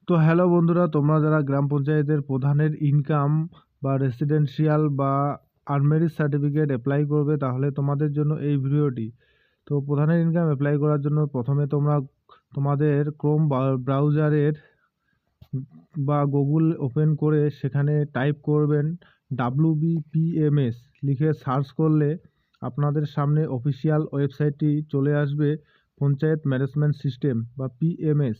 তো হ্যালো বন্ধুরা, তোমরা যারা গ্রাম পঞ্চায়েতের প্রধানের ইনকাম বা রেসিডেন্সিয়াল বা আনমেরিড সার্টিফিকেট অ্যাপ্লাই করবে, তাহলে তোমাদের জন্য এই ভিডিওটি। তো প্রধানের ইনকাম অ্যাপ্লাই করার জন্য প্রথমে তোমরা তোমাদের ক্রোম ব্রাউজারের বা গুগল ওপেন করে সেখানে টাইপ করবেন WBPMS লিখে সার্চ করলে আপনাদের সামনে অফিসিয়াল ওয়েবসাইটটি চলে আসবে, পঞ্চায়েত ম্যানেজমেন্ট সিস্টেম বা PMS।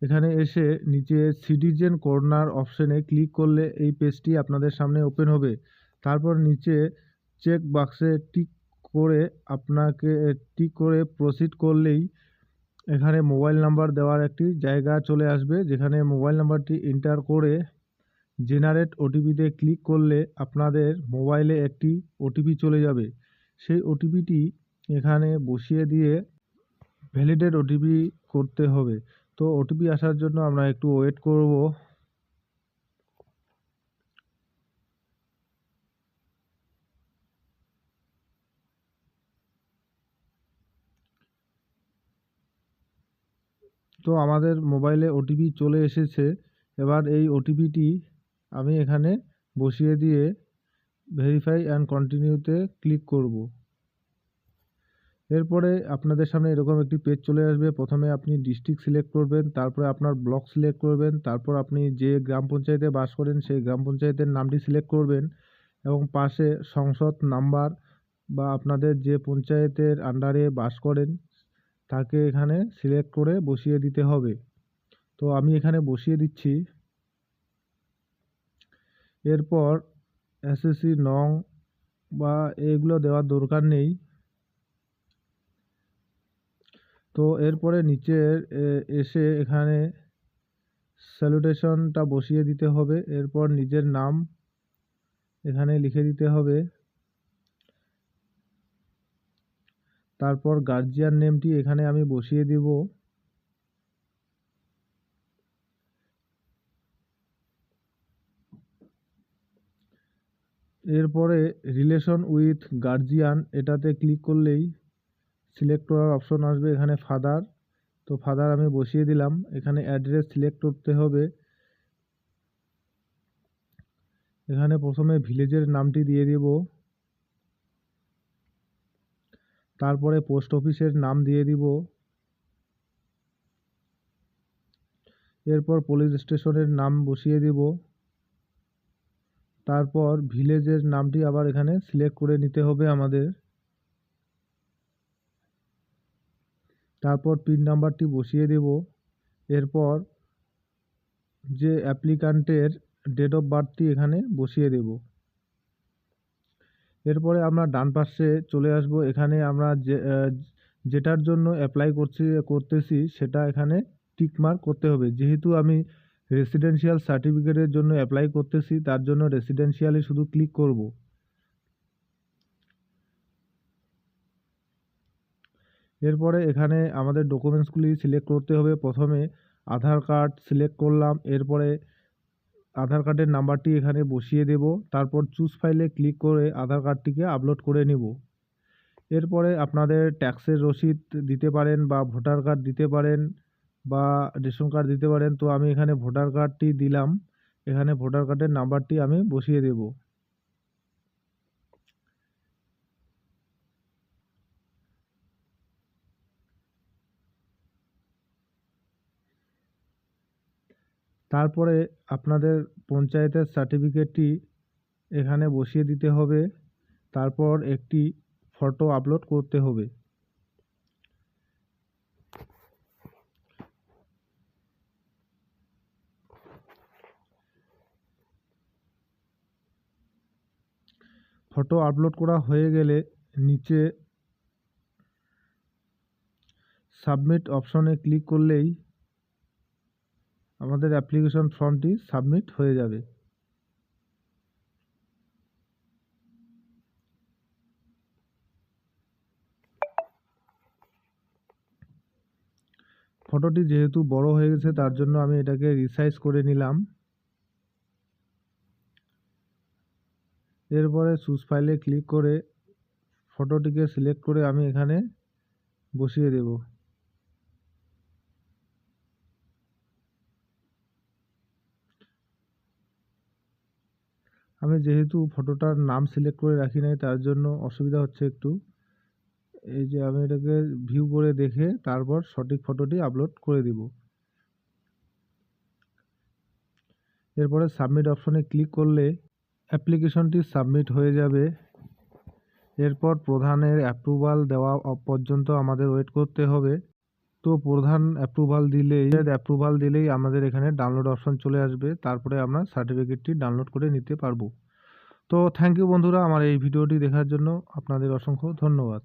এখানে এসে নিচে সিটিজেন কর্নার অপশনে ক্লিক করলে এই পেজটি আপনাদের সামনে ওপেন হবে। তারপর নিচে চেক বাক্সে টিক করে প্রসিড করলেই এখানে মোবাইল নাম্বার দেওয়ার একটি জায়গা চলে আসবে, যেখানে মোবাইল নাম্বারটি এন্টার করে জেনারেট ওটিপিতে ক্লিক করলে আপনাদের মোবাইলে একটি ওটিপি চলে যাবে। সেই ওটিপিটি এখানে বসিয়ে দিয়ে ভ্যালিডেট ওটিপি করতে হবে। তো ওটিপি আসার জন্য আমরা একটু ওয়েট করব। তো আমাদের মোবাইলে ওটিপি চলে এসেছে। এবার এই ওটিপিটি আমি এখানে বসিয়ে দিয়ে ভেরিফাই অ্যান্ড কন্টিনিউতে ক্লিক করব। এরপরে আপনাদের সামনে এরকম একটি পেজ চলে আসবে। প্রথমে আপনি ডিস্ট্রিক্ট সিলেক্ট করবেন, তারপরে আপনার ব্লক সিলেক্ট করবেন, তারপর আপনি যে গ্রাম পঞ্চায়েতে বাস করেন সেই গ্রাম পঞ্চায়েতের নামটি সিলেক্ট করবেন এবং পাশে সংসদ নাম্বার বা আপনাদের যে পঞ্চায়েতের আন্ডারে বাস করেন তাকে এখানে সিলেক্ট করে বসিয়ে দিতে হবে। তো আমি এখানে বসিয়ে দিচ্ছি। এরপর SSC নং বা এগুলো দেওয়ার দরকার নেই। তো এরপরে নিচের এসে এখানে স্যালুটেশনটা বসিয়ে দিতে হবে। এরপর নিজের নাম এখানে লিখে দিতে হবে। তারপর গার্জিয়ান নেমটি এখানে আমি বসিয়ে দিব। এরপরে রিলেশন উইথ গার্জিয়ান এটাতে ক্লিক করলেই সিলেক্ট করার অপশন আসবে, এখানে ফাদার। তো ফাদার আমি বসিয়ে দিলাম। এখানে অ্যাড্রেস সিলেক্ট করতে হবে। এখানে প্রথমে ভিলেজের নামটি দিয়ে দিব, তারপরে পোস্ট অফিসের নাম দিয়ে দিব, এরপর পুলিশ স্টেশনের নাম বসিয়ে দিব। তারপর ভিলেজের নামটি আবার এখানে সিলেক্ট করে নিতে হবে আমাদের। তারপর পিন নাম্বারটি বসিয়ে দেব। এরপর যে অ্যাপ্লিকান্টের ডেট অফ বার্থটি এখানে বসিয়ে দেব। এরপরে আমরা ডান পাশে চলে আসব। এখানে আমরা যেটার জন্য অ্যাপ্লাই করতেছি সেটা এখানে টিক মার্ক করতে হবে। যেহেতু আমি রেসিডেন্সিয়াল সার্টিফিকেটের জন্য অ্যাপ্লাই করতেছি, তার জন্য রেসিডেন্সিয়ালে শুধু ক্লিক করব। এরপরে এখানে আমাদের ডকুমেন্টসগুলি সিলেক্ট করতে হবে। প্রথমে আধার কার্ড সিলেক্ট করলাম, এরপরে আধার কার্ডের নাম্বারটি এখানে বসিয়ে দেব। তারপর চুজ ফাইলে ক্লিক করে আধার কার্ডটিকে আপলোড করে নেব। এরপরে আপনাদের ট্যাক্সের রসিদ দিতে পারেন বা ভোটার কার্ড দিতে পারেন বা রেশন কার্ড দিতে পারেন। তো আমি এখানে ভোটার কার্ডটি দিলাম। এখানে ভোটার কার্ডের নাম্বারটি আমি বসিয়ে দেব। তারপরে আপনাদের পঞ্চায়েতের সার্টিফিকেটটি এখানে বসিয়ে দিতে হবে। তারপর একটি ফটো আপলোড করতে হবে। ফটো আপলোড করা হয়ে গেলে নিচে সাবমিট অপশনে ক্লিক করলেই আমাদের অ্যাপ্লিকেশন ফর্মটি সাবমিট হয়ে যাবে। ফটোটি যেহেতু বড় হয়ে গেছে তার জন্য আমি এটাকে রিসাইজ করে নিলাম। এরপরে চুজ ফাইলে ক্লিক করে ফটোটিকে সিলেক্ট করে আমি এখানে বসিয়ে দেব। আমি যেহেতু ফটোটার নাম সিলেক্ট করে রাখি নাই তার জন্য অসুবিধা হচ্ছে একটু। এই যে আমি এটাকে ভিউ করে দেখে তারপর সঠিক ফটোটি আপলোড করে দিব। এরপরে সাবমিট অপশনে ক্লিক করলে অ্যাপ্লিকেশনটি সাবমিট হয়ে যাবে। এরপর প্রধানের অ্যাপ্রুভাল দেওয়া পর্যন্ত আমাদের ওয়েট করতে হবে। তো প্রধান অ্যাপ্রুভাল দিলেই আমাদের এখানে ডাউনলোড অপশন চলে আসবে, তারপরে আমরা সার্টিফিকেটটি ডাউনলোড করে নিতে পারবো। তো থ্যাংক ইউ বন্ধুরা, আমার এই ভিডিওটি দেখার জন্য আপনাদের অসংখ্য ধন্যবাদ।